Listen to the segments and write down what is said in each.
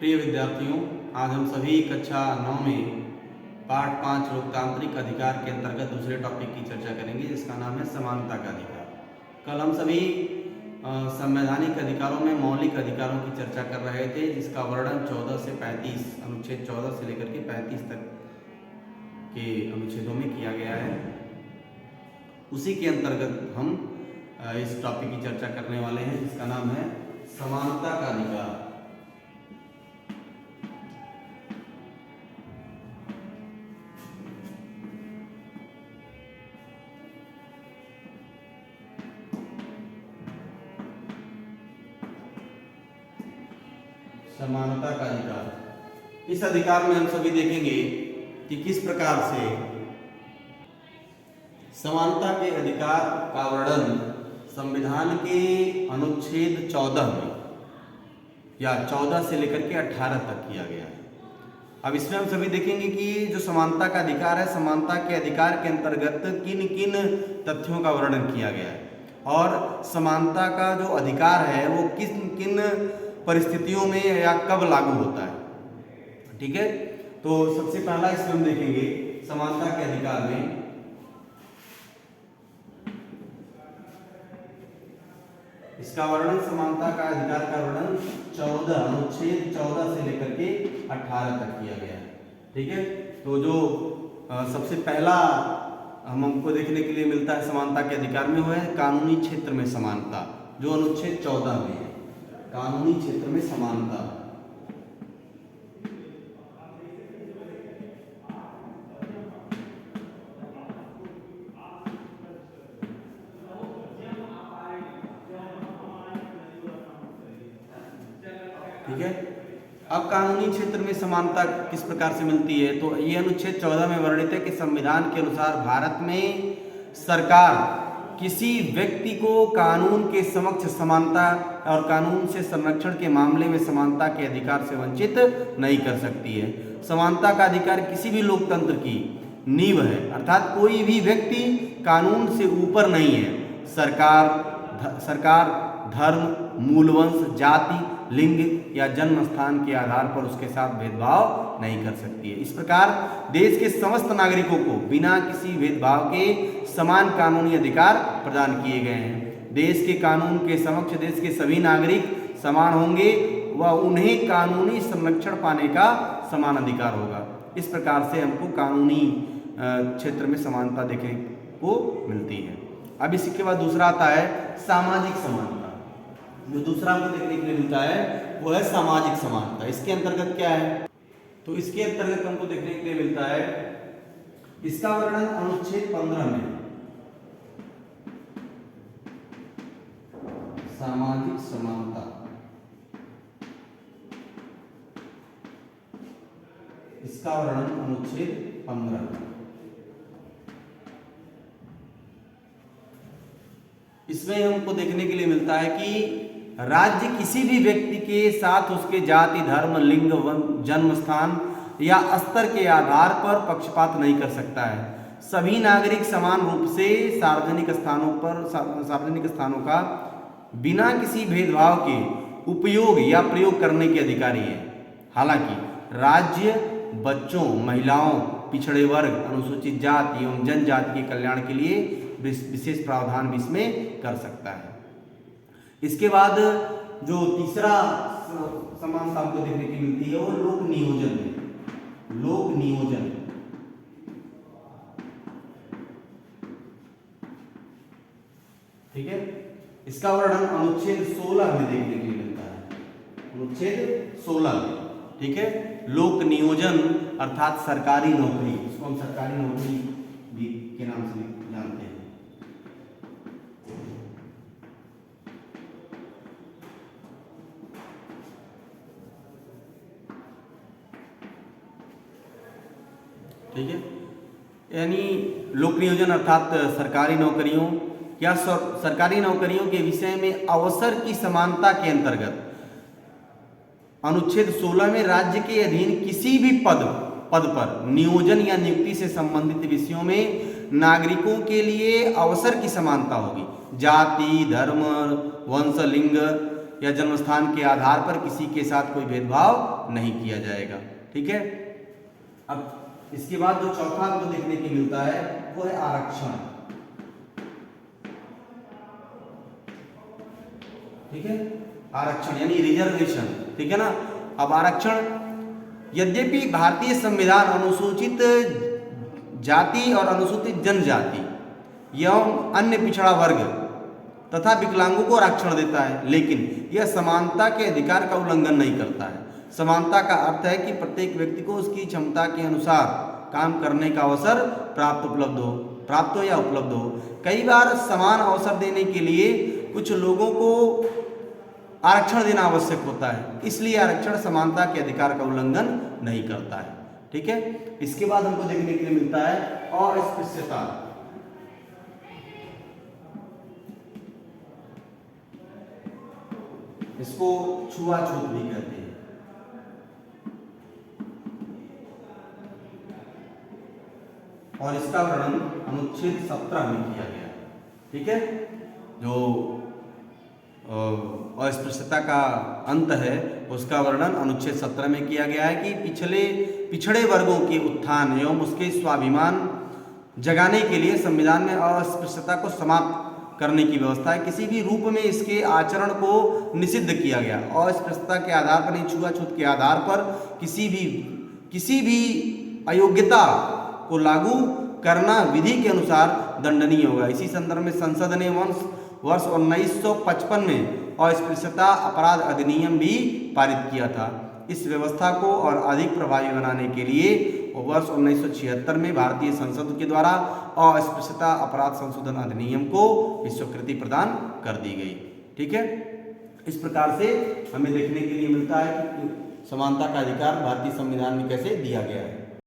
प्रिय विद्यार्थियों, आज हम सभी कक्षा 9 में पाठ 5 लोकतांत्रिक अधिकार के अंतर्गत दूसरे टॉपिक की चर्चा करेंगे, जिसका नाम है समानता का अधिकार। कल हम सभी संवैधानिक अधिकारों में मौलिक अधिकारों की चर्चा कर रहे थे, जिसका वर्णन 14 से 35 अनुच्छेद 14 से लेकर के 35 तक के अनुच्छेदों में किया गया है। उसी के अंतर्गत हम इस टॉपिक की चर्चा करने वाले हैं, जिसका नाम है समानता का अधिकार। समानता का अधिकार, इस अधिकार में हम सभी देखेंगे कि किस प्रकार से समानता के अधिकार का वर्णन संविधान के अनुच्छेद 14 में या 14 से लेकर के 18 तक किया गया है। अब इसमें हम सभी देखेंगे कि जो समानता का अधिकार है, समानता के अधिकार के अंतर्गत किन किन तथ्यों का वर्णन किया गया है और समानता का जो अधिकार है वो किन किन परिस्थितियों में या कब लागू होता है। ठीक है, तो सबसे पहला इसमें हम देखेंगे समानता के अधिकार में इसका वर्णन, समानता का अधिकार का वर्णन 14 अनुच्छेद 14 से लेकर के 18 तक किया गया है। ठीक है, तो जो सबसे पहला हमको देखने के लिए मिलता है समानता के अधिकार में वो है कानूनी क्षेत्र में समानता, जो अनुच्छेद 14 में है। कानूनी क्षेत्र में समानता, ठीक है। अब कानूनी क्षेत्र में समानता किस प्रकार से मिलती है, तो ये अनुच्छेद 14 में वर्णित है कि संविधान के अनुसार भारत में सरकार किसी व्यक्ति को कानून के समक्ष समानता और कानून से संरक्षण के मामले में समानता के अधिकार से वंचित नहीं कर सकती है। समानता का अधिकार किसी भी लोकतंत्र की नींव है, अर्थात कोई भी व्यक्ति कानून से ऊपर नहीं है। सरकार धर्म, मूलवंश, जाति, लिंग या जन्म स्थान के आधार पर उसके साथ भेदभाव नहीं कर सकती है। इस प्रकार देश के समस्त नागरिकों को बिना किसी भेदभाव के समान कानूनी अधिकार प्रदान किए गए हैं। देश के कानून के समक्ष देश के सभी नागरिक समान होंगे व उन्हें कानूनी संरक्षण पाने का समान अधिकार होगा। इस प्रकार से हमको कानूनी क्षेत्र में समानता देखने को मिलती है। अब इसके बाद दूसरा आता है सामाजिक समानता। जो दूसरा हमको देखने के लिए मिलता है वो है सामाजिक समानता। इसके अंतर्गत क्या है, तो इसके अंतर्गत हमको देखने के लिए मिलता है इसका वर्णन अनुच्छेद 15 में। सामाजिक समानता, इसका वर्णन अनुच्छेद 15 में। इसमें हमको देखने के लिए मिलता है कि राज्य किसी भी व्यक्ति के साथ उसके जाति, धर्म, लिंग, जन्म स्थान या स्तर के आधार पर पक्षपात नहीं कर सकता है। सभी नागरिक समान रूप से सार्वजनिक स्थानों का बिना किसी भेदभाव के उपयोग या प्रयोग करने के अधिकारी है। हालांकि राज्य बच्चों, महिलाओं, पिछड़े वर्ग, अनुसूचित जाति एवं जनजाति के कल्याण के लिए विशेष प्रावधान भी इसमें कर सकता है। इसके बाद जो तीसरा समानता हमको देखने की मिलती है वो लोक नियोजन है। लोक नियोजन, ठीक है, इसका वर्णन अनुच्छेद 16 में देखने के लिए मिलता है। अनुच्छेद 16 में, ठीक है। लोक नियोजन अर्थात सरकारी नौकरी, इसको हम सरकारी नौकरी भी के नाम से जानते हैं। ठीक है, यानी लोक नियोजन अर्थात सरकारी नौकरियों या सरकारी नौकरियों के विषय में अवसर की समानता के अंतर्गत अनुच्छेद 16 में राज्य के अधीन किसी भी पद पर नियोजन या नियुक्ति से संबंधित विषयों में नागरिकों के लिए अवसर की समानता होगी। जाति, धर्म, वंश, लिंग या जन्मस्थान के आधार पर किसी के साथ कोई भेदभाव नहीं किया जाएगा। ठीक है। अब इसके बाद जो चौथा हमको देखने को मिलता है वो है आरक्षण। ठीक है, आरक्षण यानी रिजर्वेशन। ठीक है ना। अब आरक्षण, यद्यपि भारतीय संविधान अनुसूचित जाति और अनुसूचित जनजाति एवं अन्य पिछड़ा वर्ग तथा विकलांगों को आरक्षण देता है, लेकिन यह समानता के अधिकार का उल्लंघन नहीं करता है। समानता का अर्थ है कि प्रत्येक व्यक्ति को उसकी क्षमता के अनुसार काम करने का अवसर प्राप्त हो या उपलब्ध हो। कई बार समान अवसर देने के लिए कुछ लोगों को आरक्षण देना आवश्यक होता है, इसलिए आरक्षण समानता के अधिकार का उल्लंघन नहीं करता है। ठीक है। इसके बाद हमको देखने के लिए मिलता है अस्पृश्यता। इसको छुआछूत भी कहते हैं। और इसका वर्णन अनुच्छेद 17 में किया गया है। ठीक है। जो अस्पृश्यता का अंत है उसका वर्णन अनुच्छेद 17 में किया गया है कि पिछड़े वर्गों के उत्थान एवं उसके स्वाभिमान जगाने के लिए संविधान में अस्पृश्यता को समाप्त करने की व्यवस्था है। किसी भी रूप में इसके आचरण को निषिद्ध किया गया। अस्पृश्यता के आधार पर, छुआछूत के आधार पर किसी भी अयोग्यता को लागू करना विधि के अनुसार दंडनीय होगा। इसी संदर्भ में संसद ने वर्ष 1955 में अस्पृश्यता अपराध अधिनियम भी पारित किया था। इस व्यवस्था को और अधिक प्रभावी बनाने के लिए वर्ष 1976 में भारतीय संसद के द्वारा अस्पृश्यता अपराध संशोधन अधिनियम को स्वीकृति प्रदान कर दी गई। ठीक है। इस प्रकार से हमें देखने के लिए मिलता है कि समानता का अधिकार भारतीय संविधान में कैसे दिया गया है।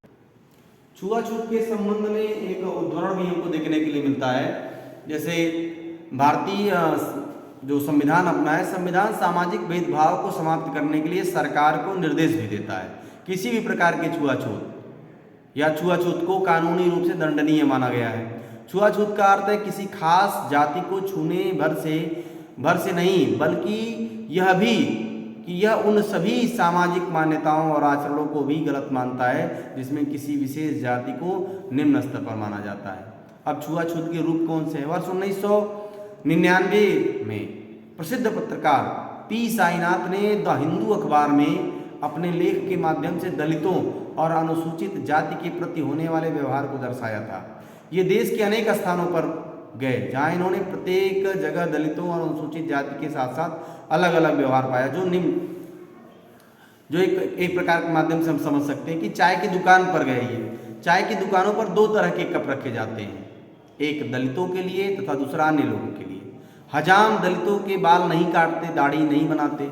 छुआछूत के संबंध में एक उदाहरण भी हमको देखने के लिए मिलता है। जैसे भारतीय जो संविधान अपना है, संविधान सामाजिक भेदभाव को समाप्त करने के लिए सरकार को निर्देश भी देता है। किसी भी प्रकार के छुआछूत या छुआछूत को कानूनी रूप से दंडनीय माना गया है। छुआछूत का अर्थ है किसी खास जाति को छूने भर से नहीं, बल्कि यह भी कि यह उन सभी सामाजिक मान्यताओं और आचरणों को भी गलत मानता है जिसमें किसी विशेष जाति को निम्न स्तर पर माना जाता है। अब छुआछूत के रूप कौन से हैं? वर्ष 1999 में प्रसिद्ध पत्रकार पी साईनाथ ने द हिंदू अखबार में अपने लेख के माध्यम से दलितों और अनुसूचित जाति के प्रति होने वाले व्यवहार को दर्शाया था। ये देश के अनेक स्थानों पर गए जहाँ इन्होंने प्रत्येक जगह दलितों और अनुसूचित जाति के साथ साथ अलग अलग व्यवहार पाया, जो एक प्रकार के माध्यम से हम समझ सकते हैं कि चाय की दुकान पर गए। ये चाय की दुकानों पर दो तरह के कप रखे जाते हैं, एक दलितों के लिए तथा दूसरा अन्य लोगों के लिए। हजाम दलितों के बाल नहीं काटते, दाढ़ी नहीं बनाते।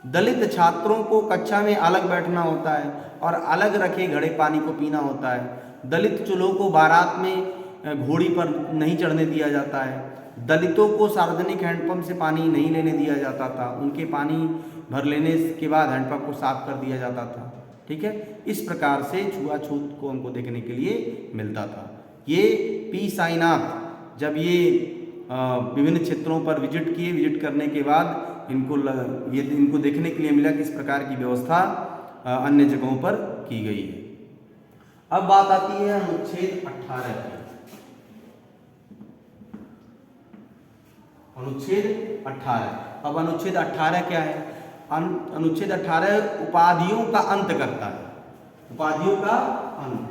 दलित छात्रों को कक्षा में अलग बैठना होता है और अलग रखे घड़े पानी को पीना होता है। दलित चूल्हों को बारात में घोड़ी पर नहीं चढ़ने दिया जाता है। दलितों को सार्वजनिक हैंडपंप से पानी नहीं लेने दिया जाता था, उनके पानी भर लेने के बाद हैंडपंप को साफ कर दिया जाता था। ठीक है। इस प्रकार से छुआछूत को हमको देखने के लिए मिलता था। ये पी साईनाथ जब ये विभिन्न क्षेत्रों पर विजिट करने के बाद इनको देखने के लिए मिला कि इस प्रकार की व्यवस्था अन्य जगहों पर की गई है। अब बात आती है अनुच्छेद 18 की। अनुच्छेद 18। अब अनुच्छेद 18 क्या है? अनुच्छेद 18 उपाधियों का अंत करता है। उपाधियों का अंत।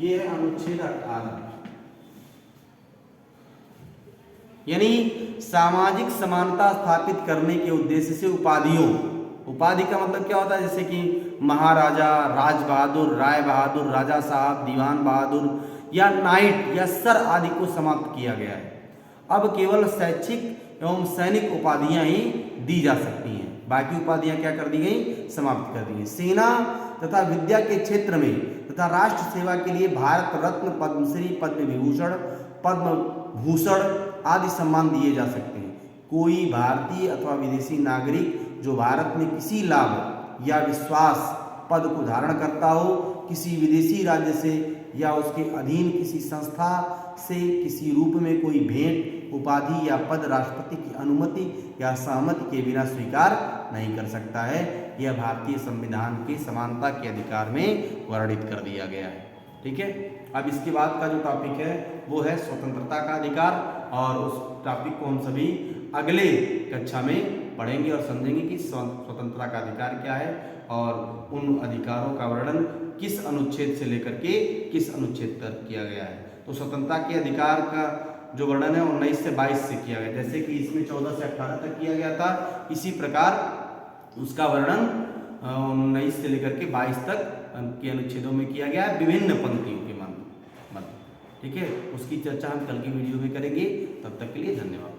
ये है अनुच्छेद 18, यानी सामाजिक समानता स्थापित करने के उद्देश्य से उपाधि का मतलब क्या होता है? जैसे कि महाराजा, राज बहादुर, राय बहादुर, राजा साहब, दीवान बहादुर या नाइट या सर आदि को समाप्त किया गया है। अब केवल शैक्षिक एवं सैनिक उपाधियां ही दी जा सकती हैं, बाकी उपाधियां क्या कर दी गई? समाप्त कर दी गई। सेना तथा विद्या के क्षेत्र में तथा राष्ट्र सेवा के लिए भारत रत्न, पद्मश्री, पद्म विभूषण, पद्म भूषण आदि सम्मान दिए जा सकते हैं। कोई भारतीय अथवा विदेशी नागरिक जो भारत में किसी लाभ या विश्वास पद को धारण करता हो, किसी विदेशी राज्य से या उसके अधीन किसी संस्था से किसी रूप में कोई भेंट, उपाधि या पद राष्ट्रपति की अनुमति या सहमति के बिना स्वीकार नहीं कर सकता है। यह भारतीय संविधान के समानता के अधिकार में वर्णित कर दिया गया है। ठीक है, अब इसके बाद का जो टॉपिक है वो है स्वतंत्रता का अधिकार, और उस टॉपिक को हम सभी अगले कक्षा में पढ़ेंगे और समझेंगे कि स्वतंत्रता का अधिकार क्या है और उन अधिकारों का वर्णन किस अनुच्छेद से लेकर के किस अनुच्छेद तक किया गया है। तो स्वतंत्रता के अधिकार का जो वर्णन है 19 से 22 से किया गया, जैसे कि इसमें 14 से 18 तक किया गया था, इसी प्रकार उसका वर्णन 19 से लेकर के 22 तक के अनुच्छेदों में किया गया है, विभिन्न पंक्तियों के मध्य। ठीक है, उसकी चर्चा हम कल की वीडियो में करेंगे। तब तक के लिए धन्यवाद।